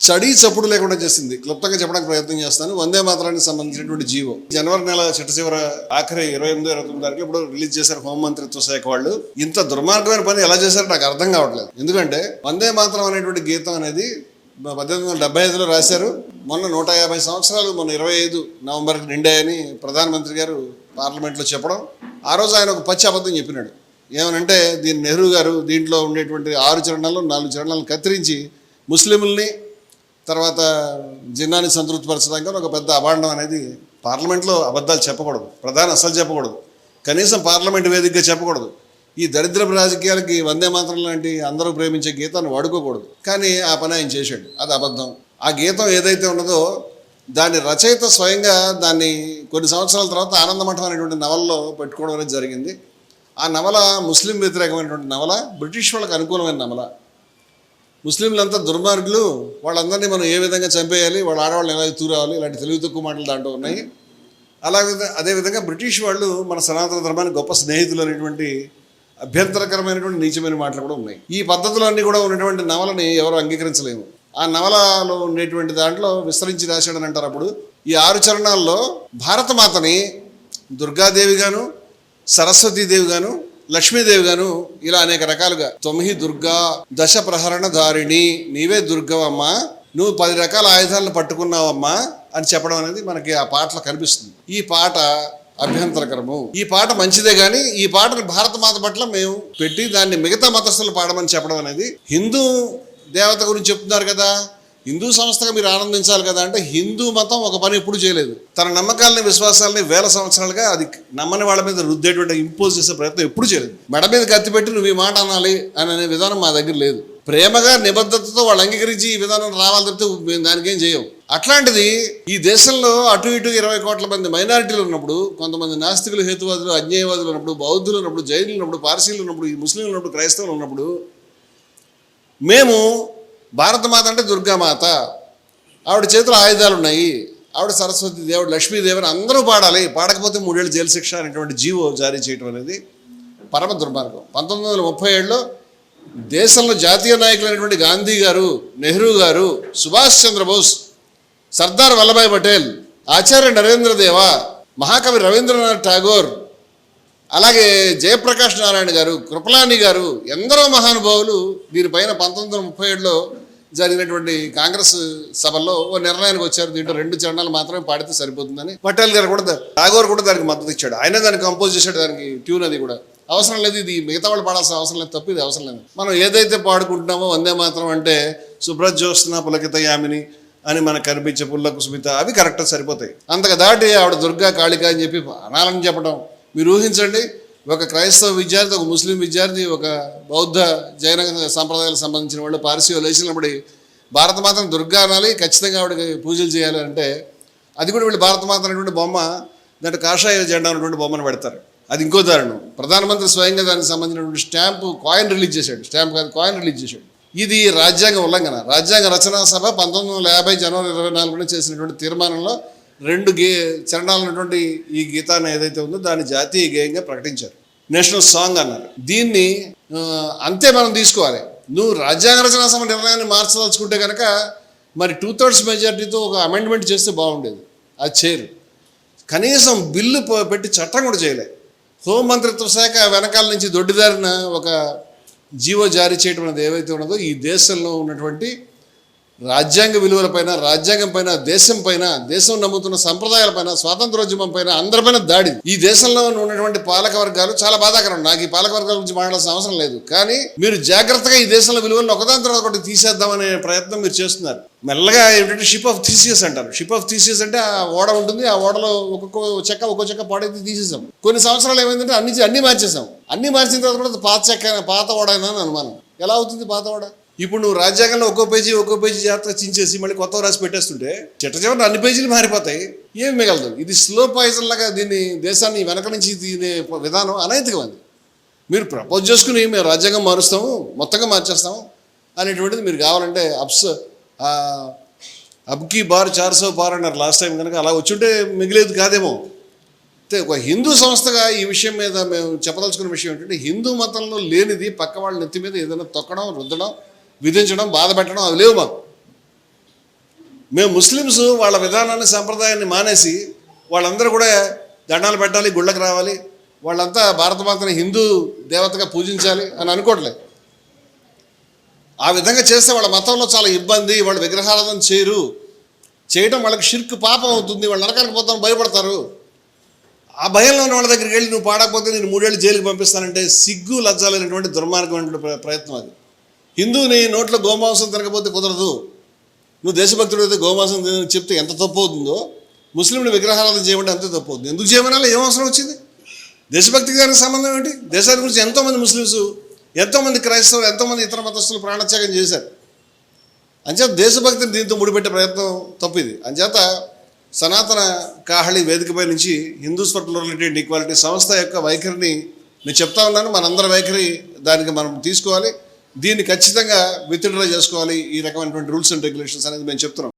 చడీ చప్పుడు లేకుండా చేసింది. క్లుప్తంగా చెప్పడానికి ప్రయత్నం చేస్తాను. వందే మాతరానికి సంబంధించినటువంటి జీవో జనవరి నెల చిట్ట ఆఖరి 28, 29 తారీఖు ఇప్పుడు రిలీజ్ చేశారు హోంమంత్రిత్వ శాఖ వాళ్ళు. ఇంత దుర్మార్గమైన పని ఎలా చేశారో నాకు అర్థం కావట్లేదు. ఎందుకంటే వందే మాతరం అనేటువంటి గీతం అనేది 1875లో రాశారు. మొన్న 150 సంవత్సరాలు, మొన్న 25 నవంబర్కి నిండాయని ప్రధానమంత్రి గారు పార్లమెంట్లో చెప్పడం, ఆ రోజు ఆయన ఒక పచ్చి అబద్ధం చెప్పినాడు. ఏమనంటే దీన్ని నెహ్రూ గారు దీంట్లో ఉండేటువంటి 6 చరణాలు 4 చరణాలను కత్తిరించి ముస్లింలని తర్వాత జిన్నాని సంతృప్తిపరచడానికి ఒక పెద్ద అభాండం అనేది. పార్లమెంట్లో అబద్ధాలు చెప్పకూడదు, ప్రధాని అసలు చెప్పకూడదు, కనీసం పార్లమెంట్ వేదికగా చెప్పకూడదు. ఈ దరిద్రపు రాజకీయాలకి వందే మాతరం లాంటి అందరూ ప్రేమించే గీతాన్ని వాడుకోకూడదు. కానీ ఆ పని ఆయన చేశాడు, అది అబద్ధం. ఆ గీతం ఏదైతే ఉన్నదో దాని రచయిత స్వయంగా దాన్ని కొన్ని సంవత్సరాల తర్వాత ఆనందమఠం అనేటువంటి నవలలో పెట్టుకోవడం అనేది జరిగింది. ఆ నవల ముస్లిం వ్యతిరేకమైనటువంటి నవల, బ్రిటిష్ వాళ్ళకి అనుకూలమైన నవల. ముస్లింలంతా దుర్మార్గులు, వాళ్ళందరినీ మనం ఏ విధంగా చంపేయాలి, వాళ్ళ ఆడవాళ్ళని ఎలా తూరావాలి, ఇలాంటి తెలివి తక్కువ మాటలు దాంట్లో ఉన్నాయి. అలాగే అదేవిధంగా బ్రిటిష్ వాళ్ళు మన సనాతన ధర్మానికి గొప్ప స్నేహితులు అనేటువంటి అభ్యంతరకరమైనటువంటి నీచమైన మాటలు కూడా ఉన్నాయి. ఈ పద్ధతులన్నీ కూడా ఉన్నటువంటి నవలని ఎవరు అంగీకరించలేము. ఆ నవలలో ఉండేటువంటి దాంట్లో విస్తరించి రాశాడని అంటారు. అప్పుడు ఈ 6 చరణాల్లో భారతమాతని దుర్గాదేవి గాను, సరస్వతీదేవి గాను, లక్ష్మీదేవి గాను ఇలా అనేక రకాలుగా, తొమ్మిది దుర్గా దశ ప్రహరణ ధారిణి, నీవే దుర్గవమ్మా, నువ్వు 10 రకాల ఆయుధాలను పట్టుకున్నావమ్మా అని చెప్పడం అనేది మనకి ఆ పాటలో కనిపిస్తుంది. ఈ పాట అభ్యంతరకరము. ఈ పాట మంచిదే కానీ ఈ పాటను భారతమాత పట్ల మేము పెట్టి దాన్ని మిగతా మతస్థులు పాడమని చెప్పడం అనేది, హిందూ దేవత గురించి చెప్తున్నారు కదా, హిందూ సంస్థగా మీరు ఆనందించాలి కదా అంటే, హిందూ మతం ఒక పని ఎప్పుడు చేయలేదు. తన నమ్మకాలని విశ్వాసాలని వేల సంవత్సరాలుగా అది నమ్మని వాళ్ళ మీద రుద్దేటువంటి ఇంపోజ్ చేసే ప్రయత్నం ఎప్పుడు చేయలేదు. మెడ మీద కత్తి పెట్టి నువ్వు ఈ మాట అనాలి అనే విధానం మా దగ్గర లేదు. ప్రేమగా నిబద్ధతతో వాళ్ళు అంగీకరించి ఈ విధానం రావాలి తప్పితే మేము దానికేం చేయం. అట్లాంటిది ఈ దేశంలో అటు ఇటు 20 కోట్ల మంది మైనారిటీలు ఉన్నప్పుడు, కొంతమంది నాస్తికులు, హేతువాదులు, అజ్ఞేయవాదులు ఉన్నప్పుడు, బౌద్ధులు ఉన్నప్పుడు, జైనులు ఉన్నప్పుడు, పార్సీలు ఉన్నప్పుడు, ఈ ముస్లింలు ఉన్నప్పుడు, క్రైస్తవులు ఉన్నప్పుడు, మేము భారతమాత అంటే దుర్గామాత, ఆవిడ చేతిలో ఆయుధాలు ఉన్నాయి, ఆవిడ సరస్వతి దేవుడు, లక్ష్మీదేవిని అందరూ పాడాలి, పాడకపోతే 3 ఏళ్ళు జైలు శిక్ష అనేటువంటి జీవో జారీ చేయడం అనేది పరమ దుర్మార్గం. 1937లో దేశంలో జాతీయ నాయకులైనటువంటి గాంధీ గారు, నెహ్రూ గారు, సుభాష్ చంద్రబోస్, సర్దార్ వల్లభాయ్ పటేల్, ఆచార్య నరేంద్ర దేవ, మహాకవి రవీంద్రనాథ్ ఠాగూర్, అలాగే జయప్రకాష్ నారాయణ గారు, కృపలాని గారు, ఎందరో మహానుభావులు దీనిపైన 1937లో జరిగినటువంటి కాంగ్రెస్ సభల్లో ఓ నిర్ణయానికి వచ్చారు. దీంట్లో 2 చరణాలు మాత్రమే పాడితే సరిపోతుందని. పటేల్ గారు కూడా, ఠాగూర్ కూడా దానికి మద్దతు ఇచ్చాడు. ఆయన దాన్ని కంపోజ్ చేశాడు, దానికి ట్యూన్ అది కూడా అవసరం లేదు, ఇది మిగతా వాళ్ళు పాడాల్సిన అవసరం లేదు, తప్ప ఇది అవసరం లేదు. మనం ఏదైతే పాడుకుంటున్నామో వందే మాత్రం అంటే శుభ్రజ్యోత్స్న పులకిత యామిని అని మనకు కనిపించే పుల్ల కుసుమిత, అవి కరెక్ట్గా సరిపోతాయి. అంతగా దాటి ఆవిడ దుర్గా కాళిక అని చెప్పి అనాలని చెప్పడం, మీరు ఊహించండి, ఒక క్రైస్తవ విద్యార్థి, ఒక ముస్లిం విద్యార్థి, ఒక బౌద్ధ జైన సంప్రదాయాలకు సంబంధించిన వాళ్ళు పార్సీలో లేచినప్పుడు భారతమాతను దుర్గా అనాలి, ఖచ్చితంగా ఆవిడకి పూజలు చేయాలి అంటే, అది కూడా వీళ్ళు భారతమాత అనేటువంటి బొమ్మ, దాంట్లో కాషాయ జెండా ఉన్నటువంటి బొమ్మను పెడతారు. అది ఇంకో దారుణం. ప్రధానమంత్రి స్వయంగా దానికి సంబంధించినటువంటి స్టాంపు కాయిన్ రిలీజ్ చేశాడు, స్టాంప్ కాదు కాయిన్ రిలీజ్ చేశాడు. ఇది రాజ్యాంగ ఉల్లంఘన. రాజ్యాంగ రచనా సభ 1950 జనవరి 24 చేసినటువంటి తీర్మానంలో 2 చరణాలు ఉన్నటువంటి ఈ గీతాన్ని ఏదైతే ఉందో దాన్ని జాతీయ గేయంగా ప్రకటించారు, నేషనల్ సాంగ్ అన్నారు. దీన్ని అంతే మనం తీసుకోవాలి. నువ్వు రాజ్యాంగ రచనా సభ నిర్ణయాన్ని మార్చదలుచుకుంటే కనుక మరి 2/3 మెజారిటీతో ఒక అమెండ్మెంట్ చేస్తే బాగుండేది. అది చేయరు, కనీసం బిల్లు పెట్టి చట్టం కూడా చేయలే. హోంమంత్రిత్వ శాఖ వెనకాల నుంచి దొడ్డిదారిన ఒక జీవో జారీ చేయడం అనేది ఏవైతే ఉన్నదో ఈ దేశంలో ఉన్నటువంటి రాజ్యాంగ విలువలపైన, రాజ్యాంగం పైన, దేశం పైన, దేశం నమ్ముతున్న సంప్రదాయాలపైన, స్వాతంత్రోద్యమం పైన, అందరిపైన దాడి. ఈ దేశంలో ఉన్నటువంటి పాలక వర్గాలు చాలా బాధాకరం. నాకు ఈ పాలక వర్గాల గురించి మాట్లాడాల్సిన అవసరం లేదు, కానీ మీరు జాగ్రత్తగా ఈ దేశంలో విలువలను ఒకదాని తర్వాత ఒకటి తీసేద్దామనే ప్రయత్నం మీరు చేస్తున్నారు. మెల్లగా ఏంటంటే షిప్ ఆఫ్ థీసియస్ అంటారు. షిప్ ఆఫ్ థీసియస్ అంటే ఆ ఓడ ఉంటుంది, ఆ ఓడలో ఒక్కొక్క చెక్క పాడైతే తీసేసాం. కొన్ని సంవత్సరాలు ఏమైందంటే అన్ని మార్చేసాం. అన్ని మార్చిన తర్వాత కూడా పాత ఓడైనా అని అనుమానం. ఎలా అవుతుంది పాత ఓడ? ఇప్పుడు నువ్వు రాజ్యాంగంలో ఒక్కో పేజీ జాగ్రత్తగా చించేసి మళ్ళీ కొత్త రాసి పెట్టేస్తుంటే చివరి అన్ని పేజీలు మారిపోతాయి, ఏమి మిగలదు. ఇది స్లో పాయిజన్ లాగా దీన్ని దేశాన్ని వెనక నుంచి తినే విధానం అనైతికమంది. మీరు ప్రపోజ్ చేసుకుని మేము రాజ్యాంగం మారుస్తాము, మొత్తంగా మార్చేస్తాము అనేటువంటిది మీరు కావాలంటే అబ్కి బార్ 400 పార్ అన్నారు లాస్ట్ టైం. కనుక అలా వచ్చుంటే మిగిలేదు కాదేమో. అయితే ఒక హిందూ సంస్థగా ఈ విషయం మీద మేము చెప్పదలుచుకున్న విషయం ఏంటంటే, హిందూ మతంలో లేనిది పక్క వాళ్ళ నెత్తి మీద ఏదైనా తొక్కడం, రుద్దడం, విధించడం, బాధ పెట్టడం అవి లేవు మాకు. మేము ముస్లిమ్స్ వాళ్ళ విధానాన్ని సంప్రదాయాన్ని మానేసి వాళ్ళందరూ కూడా దండాలు పెట్టాలి, గుళ్ళకి రావాలి, వాళ్ళంతా భారతమాతని హిందూ దేవతగా పూజించాలి అని అనుకోవట్లేదు. ఆ విధంగా చేస్తే వాళ్ళ మతంలో చాలా ఇబ్బంది, వాళ్ళు విగ్రహారాధన చేయడం వాళ్ళకి షిర్క్ పాపం అవుతుంది, వాళ్ళు నరకానికి పోతాను భయపడతారు. ఆ భయంలో ఉన్న వాళ్ళ దగ్గరికి వెళ్ళి నువ్వు పాడకపోతే నేను 3 ఏళ్ళు జైలుకి పంపిస్తానంటే సిగ్గు లజ్జాలైనటువంటి దుర్మార్గమైనటువంటి ప్రయత్నం అది. హిందువుని నోట్లో గోమాంసం తినకపోతే కుదరదు, నువ్వు దేశభక్తుడు అయితే గోమాంసం చెప్తే ఎంత తప్పు అవుతుందో ముస్లింలు విగ్రహారాధన చేయమంటే అంతే తప్పు అవుతుంది. ఎందుకు చేయమనాలి? ఏం అవసరం వచ్చింది? దేశభక్తికి దానికి సంబంధం ఏంటి? దేశాల గురించి ఎంతోమంది ముస్లిమ్స్, ఎంతోమంది క్రైస్తవులు, ఎంతోమంది ఇతర మతస్థులు ప్రాణత్యాగం చేశారు. అంచేత దేశభక్తిని దీంతో ముడిపెట్టే ప్రయత్నం తప్పిది. అంచేత సనాతన కాహళి వేదికపై నుంచి Hindus for plurality and equality సంస్థ యొక్క వైఖరిని నేను చెప్తా ఉన్నాను. మనందరి వైఖరి దానికి మనం తీసుకోవాలి, దీన్ని ఖచ్చితంగా విత్డ్రా చేసుకోవాలి. ఈ రకమైనటువంటి రూల్స్ అండ్ రెగ్యులేషన్స్ అనేది మేము చెప్తున్నాం.